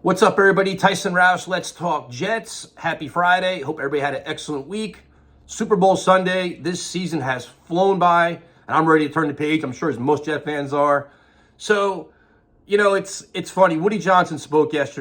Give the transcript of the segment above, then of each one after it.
What's up, everybody? Tyson Roush, Let's Talk Jets. Happy Friday. Hope everybody had an excellent week. Super Bowl Sunday. This season has flown by, and I'm ready to turn the page. I'm sure as most Jet fans are. So, it's funny. Woody Johnson spoke last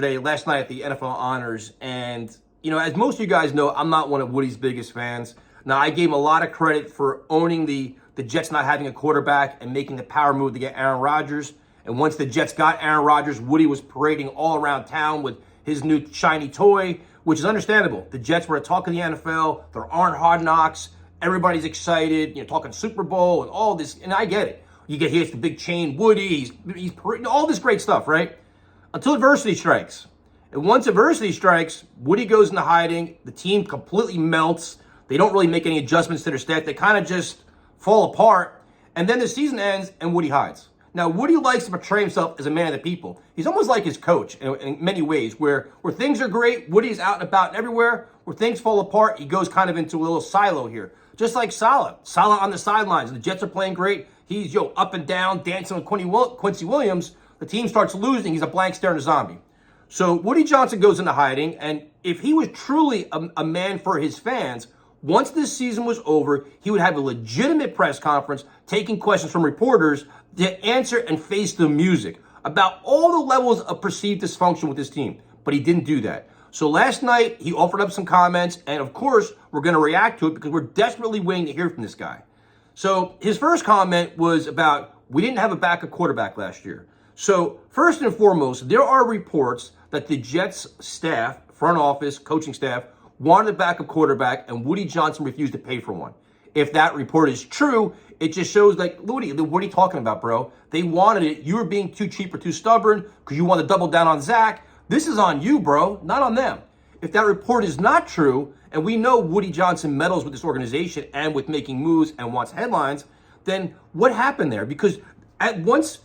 night at the NFL Honors, and, as most of you guys know, I'm not one of Woody's biggest fans. Now, I gave him a lot of credit for owning the Jets not having a quarterback and making the power move to get Aaron Rodgers. And once the Jets got Aaron Rodgers, Woody was parading all around town with his new shiny toy, which is understandable. The Jets were talking the NFL. There aren't hard knocks. Everybody's excited. Talking Super Bowl and all this. And I get it. Here's the big chain Woody. He's parading all this great stuff, right? Until adversity strikes. And once adversity strikes, Woody goes into hiding. The team completely melts. They don't really make any adjustments to their stats. They kind of just fall apart. And then the season ends and Woody hides. Now, Woody likes to portray himself as a man of the people. He's almost like his coach in many ways, where things are great, Woody's out and about and everywhere. Where things fall apart, he goes kind of into a little silo here. Just like Saleh. Saleh on the sidelines. The Jets are playing great. He's up and down, dancing with Quincy Williams. The team starts losing. He's a blank stare and a zombie. So Woody Johnson goes into hiding, and if he was truly a man for his fans, once this season was over, he would have a legitimate press conference taking questions from reporters to answer and face the music about all the levels of perceived dysfunction with his team. But he didn't do that. So last night, he offered up some comments, and of course, we're going to react to it because we're desperately waiting to hear from this guy. So his first comment was about, we didn't have a backup quarterback last year. So first and foremost, there are reports that the Jets staff, front office, coaching staff, wanted a backup quarterback, and Woody Johnson refused to pay for one. If that report is true, it just shows Woody, what are you talking about, bro? They wanted it. You were being too cheap or too stubborn because you want to double down on Zach. This is on you, bro, not on them. If that report is not true, and we know Woody Johnson meddles with this organization and with making moves and wants headlines, then what happened there? Because at once,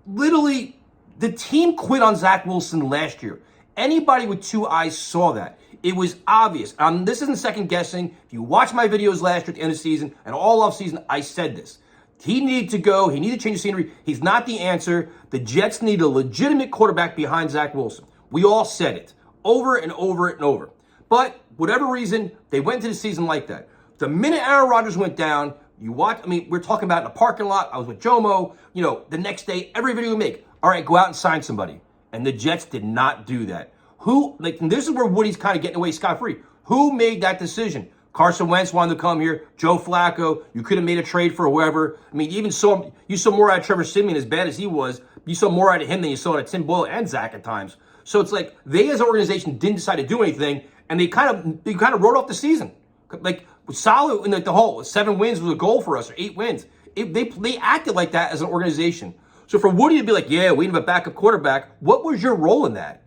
literally, the team quit on Zach Wilson last year. Anybody with two eyes saw that. It was obvious. This isn't second guessing. If you watch my videos last year at the end of the season and all off season, I said this. He needed to go. He needed to change the scenery. He's not the answer. The Jets need a legitimate quarterback behind Zach Wilson. We all said it over and over and over. But whatever reason, they went into the season like that. The minute Aaron Rodgers went down, we're talking about in the parking lot. I was with Jomo. The next day, every video we make, all right, go out and sign somebody. And the Jets did not do that. This is where Woody's kind of getting away scot-free. Who made that decision? Carson Wentz wanted to come here. Joe Flacco. You could have made a trade for whoever. You saw more out of Trevor Siemian, as bad as he was. You saw more out of him than you saw out of Tim Boyle and Zach at times. So it's like they, as an organization, didn't decide to do anything, and they kind of wrote off the season. Like solid in the whole 7 wins was a goal for us, or 8 wins. They acted like that as an organization. So for Woody to be like, yeah, we have a backup quarterback, what was your role in that?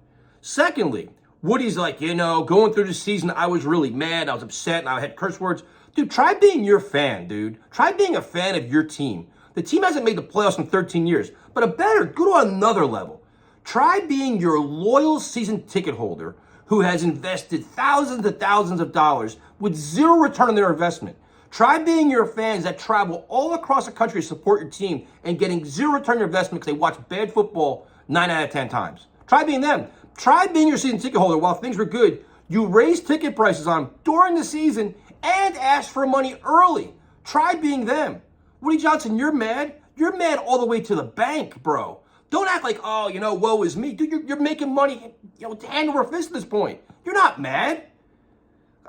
Secondly, Woody's like, going through the season, I was really mad. I was upset, and I had curse words. Dude, try being your fan, dude. Try being a fan of your team. The team hasn't made the playoffs in 13 years, but go to another level. Try being your loyal season ticket holder who has invested thousands and thousands of dollars with zero return on their investment. Try being your fans that travel all across the country to support your team and getting zero return on your investment because they watch bad football 9 out of 10 times. Try being them. Try being your season ticket holder while things were good. You raised ticket prices on them during the season and asked for money early. Try being them. Woody Johnson, you're mad. You're mad all the way to the bank, bro. Don't act like, woe is me. Dude, you're making money, hand over fist at this point. You're not mad.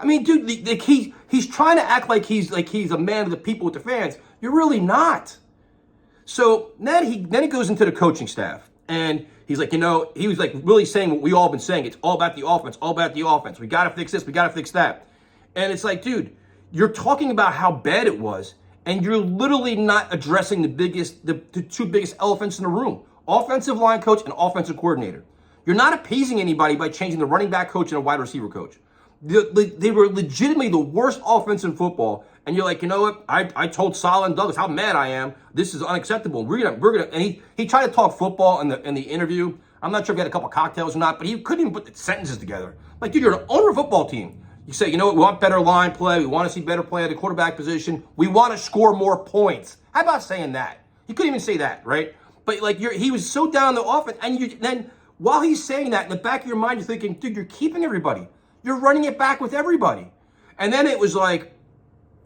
Dude, he's trying to act like he's a man of the people with the fans. You're really not. So then he goes into the coaching staff, and he's like, he was like really saying what we all been saying. It's all about the offense, all about the offense. We got to fix this, we got to fix that. And it's like, dude, you're talking about how bad it was, and you're literally not addressing the two biggest elephants in the room: offensive line coach and offensive coordinator. You're not appeasing anybody by changing the running back coach and a wide receiver coach. They were legitimately the worst offense in football, and you're like, you know what? I told Saleh and Douglas how mad I am. This is unacceptable. We're gonna. And he tried to talk football in the interview. I'm not sure if he had a couple cocktails or not, but he couldn't even put the sentences together. Like, dude, you're an owner of a football team. You say, we want better line play. We want to see better play at the quarterback position. We want to score more points. How about saying that? He couldn't even say that, right? But he was so down on the offense, and then while he's saying that, in the back of your mind, you're thinking, dude, you're keeping everybody. You're running it back with everybody. And then it was like,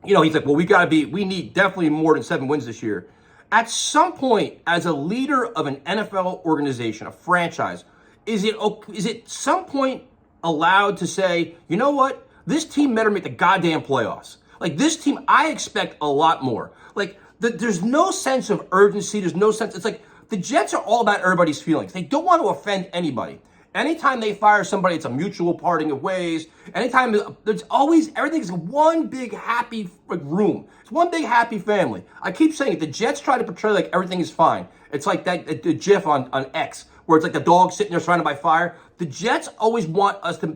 he's like, well, we need definitely more than 7 wins this year. At some point, as a leader of an NFL organization, a franchise, is it some point allowed to say, you know what? This team better make the goddamn playoffs. Like, this team, I expect a lot more. Like, there's no sense of urgency. There's no sense. It's like the Jets are all about everybody's feelings. They don't want to offend anybody. Anytime they fire somebody, it's a mutual parting of ways. Anytime there's always, everything's one big happy room. It's one big happy family. I keep saying it. The Jets try to portray like everything is fine. It's like that the GIF on X where it's like the dog sitting there surrounded by fire. The Jets always want us to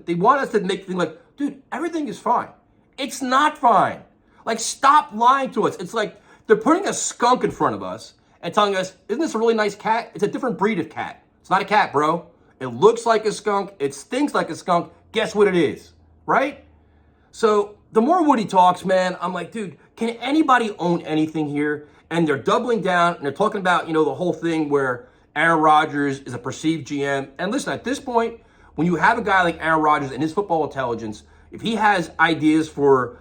make things like, dude, everything is fine. It's not fine. Like, stop lying to us. It's like they're putting a skunk in front of us and telling us, isn't this a really nice cat? It's a different breed of cat. It's not a cat, bro. It looks like a skunk. It stinks like a skunk. Guess what it is, right? So the more Woody talks, man, I'm like, dude, can anybody own anything here? And they're doubling down, and they're talking about, the whole thing where Aaron Rodgers is a perceived GM. And listen, at this point, when you have a guy like Aaron Rodgers and his football intelligence, if he has ideas for,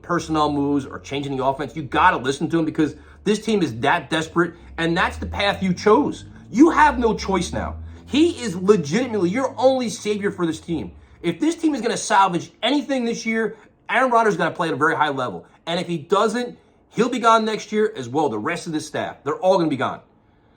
personnel moves or changing the offense, you got to listen to him because this team is that desperate, and that's the path you chose. You have no choice now. He is legitimately your only savior for this team. If this team is going to salvage anything this year, Aaron Rodgers is going to play at a very high level. And if he doesn't, he'll be gone next year as well. The rest of the staff, they're all going to be gone.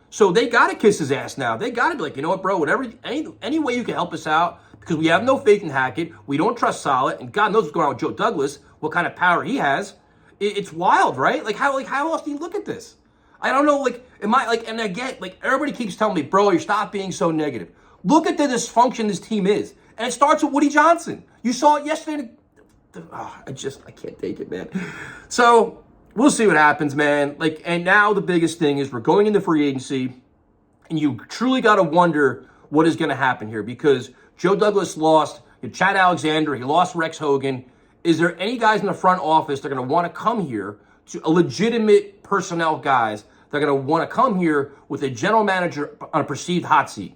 So they got to kiss his ass now. They got to be like, you know what, bro, whatever, any way you can help us out, because we have no faith in Hackett. We don't trust Solid. And God knows what's going on with Joe Douglas, what kind of power he has. It's wild, right? How else do you look at this? I don't know, and I get, everybody keeps telling me, bro, you stop being so negative. Look at the dysfunction this team is. And it starts with Woody Johnson. You saw it yesterday. I can't take it, man. So we'll see what happens, man. And now the biggest thing is we're going into free agency, and you truly got to wonder what is going to happen here because Joe Douglas lost Chad Alexander. He lost Rex Hogan. Is there any guys in the front office that are going to want to come here to legitimate personnel guys that are going to want to come here with a general manager on a perceived hot seat?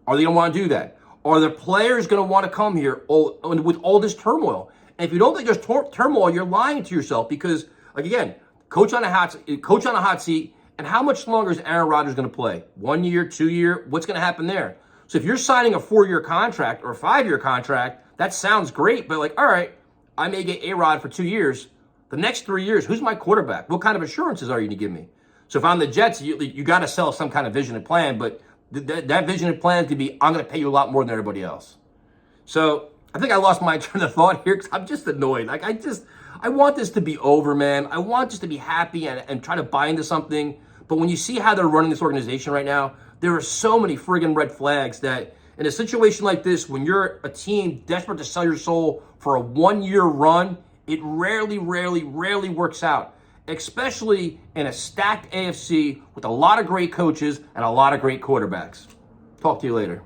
Are they going to want to do that? Are the players going to want to come here with all this turmoil? And if you don't think there's turmoil, you're lying to yourself because, again, coach on a hot seat, and how much longer is Aaron Rodgers going to play? 1 year, 2 year? What's going to happen there? So if you're signing a 4-year contract or a 5-year contract, that sounds great, but all right, I may get A-Rod for 2 years. The next 3 years, who's my quarterback? What kind of assurances are you going to give me? So if I'm the Jets, you got to sell some kind of vision and plan, but that vision and plan could be, I'm going to pay you a lot more than everybody else. So I think I lost my train of thought here because I'm just annoyed. I want this to be over, man. I want this to be happy and try to buy into something. But when you see how they're running this organization right now, there are so many friggin' red flags that in a situation like this, when you're a team desperate to sell your soul for a 1-year run, it rarely works out, especially in a stacked AFC with a lot of great coaches and a lot of great quarterbacks. Talk to you later.